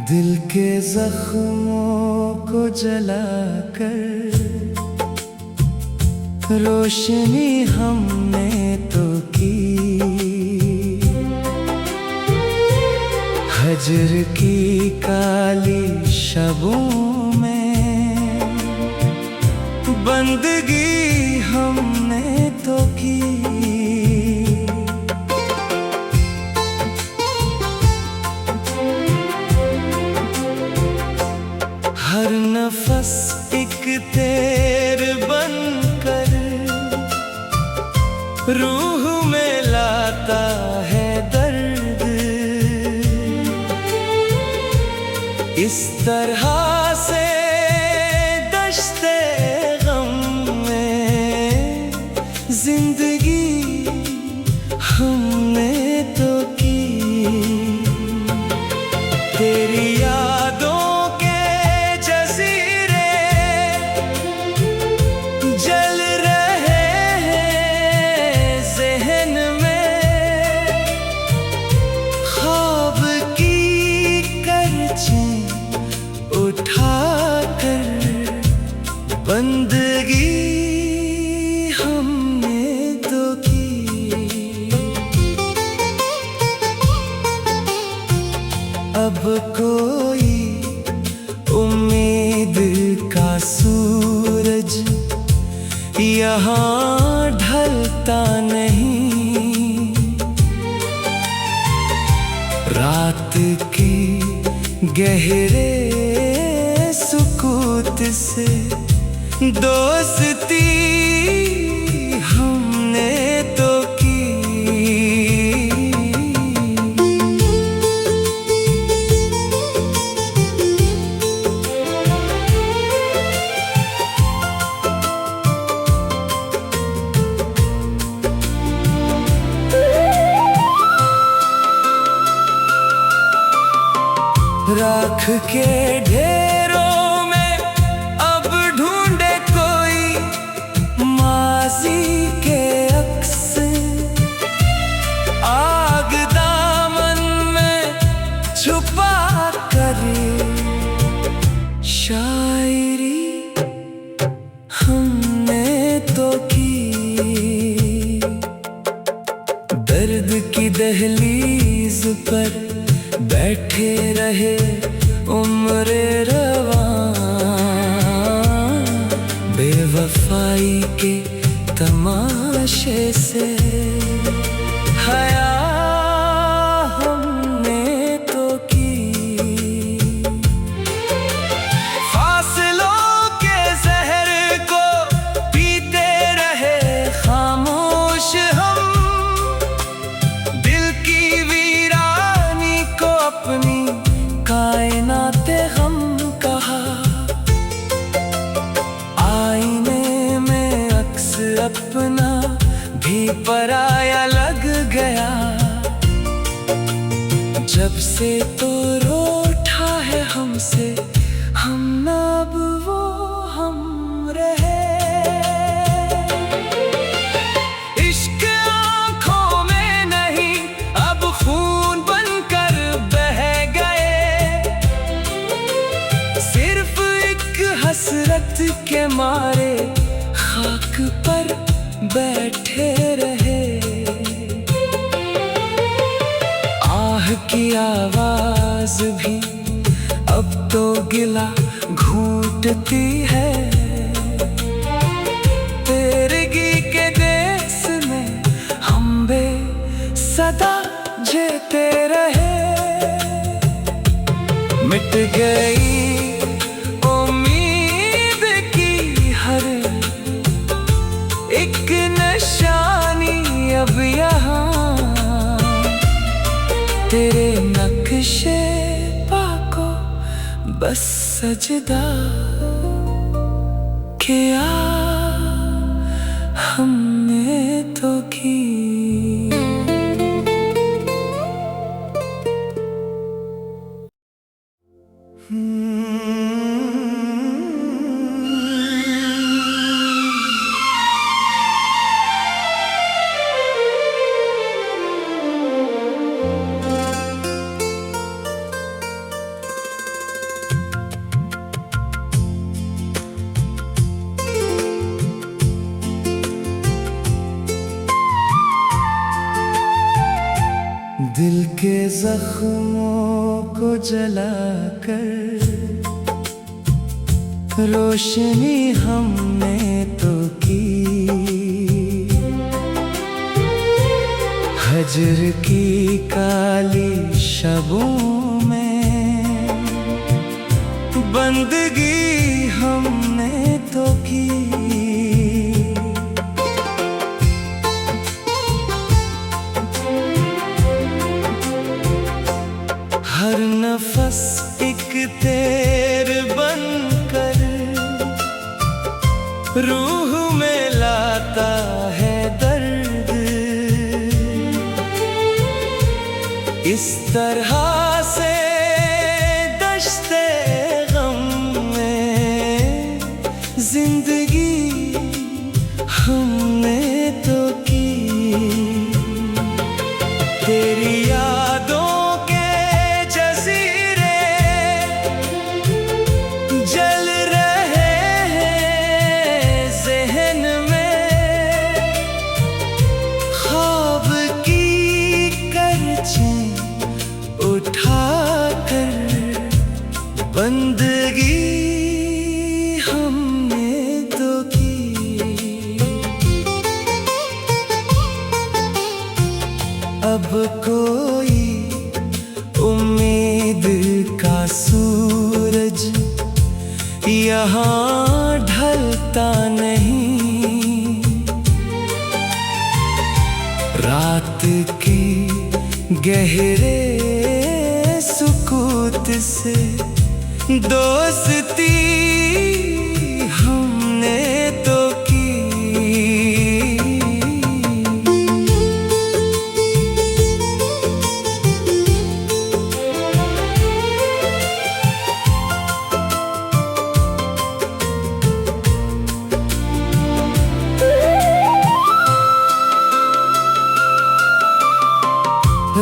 दिल के जख्मों को जलाकर रोशनी हमने तो की, हजर की काली शबों में बंदगी हमने तो की। हर नफस एक तेर बनकर रूह में लाता है दर्द, इस तरह से दश्ते गम में जिंदगी हमने तो की। तेरी यादों बंदगी हमने तो की। अब कोई उम्मीद का सूरज यहाँ ढलता नहीं, रात के गहरे सुकूत से दोस्ती हमने तो की। राख के ढेरों में अब ढूंढे कोई माज़ी के अक्स, आग दामन में छुपा कर शायरी हमने तो की। दर्द की दहलीज पर बैठे रहे उम्र रवां, बेवफाई के तमाशे से हया हमने तो की। फासलों के जहर को पीते रहे खामोश हम, दिल की वीरानी को अपनी कायनाते हम कहा। आईने में अक्स अपना भी पराया लग गया, जब से तो रूठा है हमसे हम ना अब वो हम रहे। इश्क आँखों में नहीं अब खून बनकर बह गए, सिर्फ एक हसरत के मारे खाक पर बैठे रहे। आह की आवाज भी अब तो गिला घूंटती है, तेरगी के देश में हम बेसदा जीते रहे। मिट गई उम्मीद की हर एक निशानी अब यहाँ, तेरे नक्शे पा को बस सजदा क्या हमने तो की। दिल के जख्मों को जलाकर रोशनी हमने तो की। हजर की काली शबों में बंदगी हमने तो की। हर नफस एक तेर बनकर रूह में लाता है दर्द। इस तरह से दश्ते गम में जिंदगी हमने तो की। तेरी यादों जल रहे हैं ज़हन में, ख्वाब की करछें उठाकर बंदगी हमने तो की। अब कोई उम्मीद का सूरज यहाँ ढलता नहीं। रात के गहरे सुकूत से दोस्ती हमने तो की।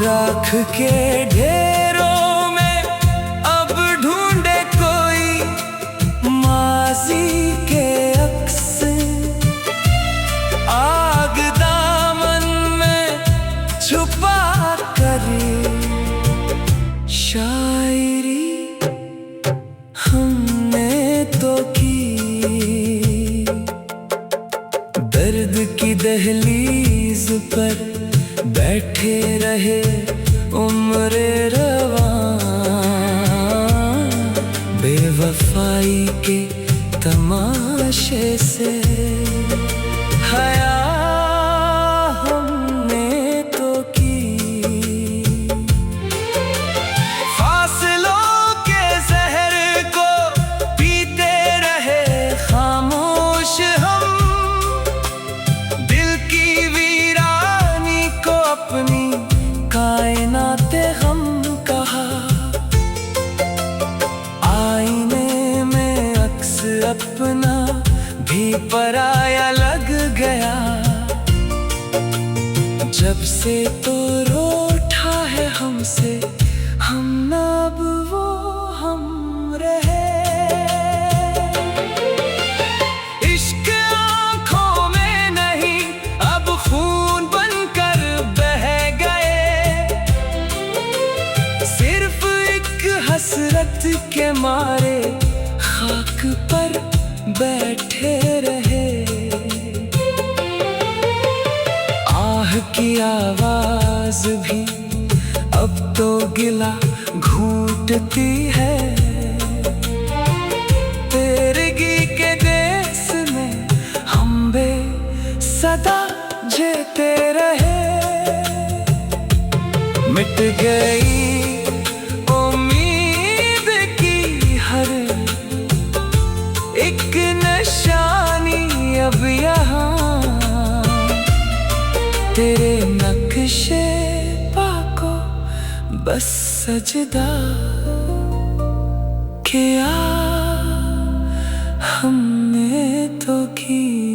राख के ढेरों में अब ढूंढे कोई माज़ी के अक्स। आग दामन में छुपा कर शायरी हमने तो की। दर्द की दहलीज पर बैठे रहे उम्र रवां। बेवफाई के तमाशे से हया हमने तो की। फासलों के जहर को पीते रहे खामोश हम। दिल की वीरानी को अपनी कायनाते हम कहा। आईने में अक्स अपना भी पराया लग गया। जब से तो रूठा है हमसे, हम ना अब वो हम रहे। इश्क आँखों में नहीं अब खून बनकर बह गए। सिर्फ एक हसरत के मारे खाक पर बैठे रहे। आह की आवाज भी अब तो गिला घूंटती है। तेरगी के देश में हम सदा जीते रहे। मिट गई उम्मीद की हर एक नशा तेरे नक्शे पाको बस सजदा किया हमने तो किया।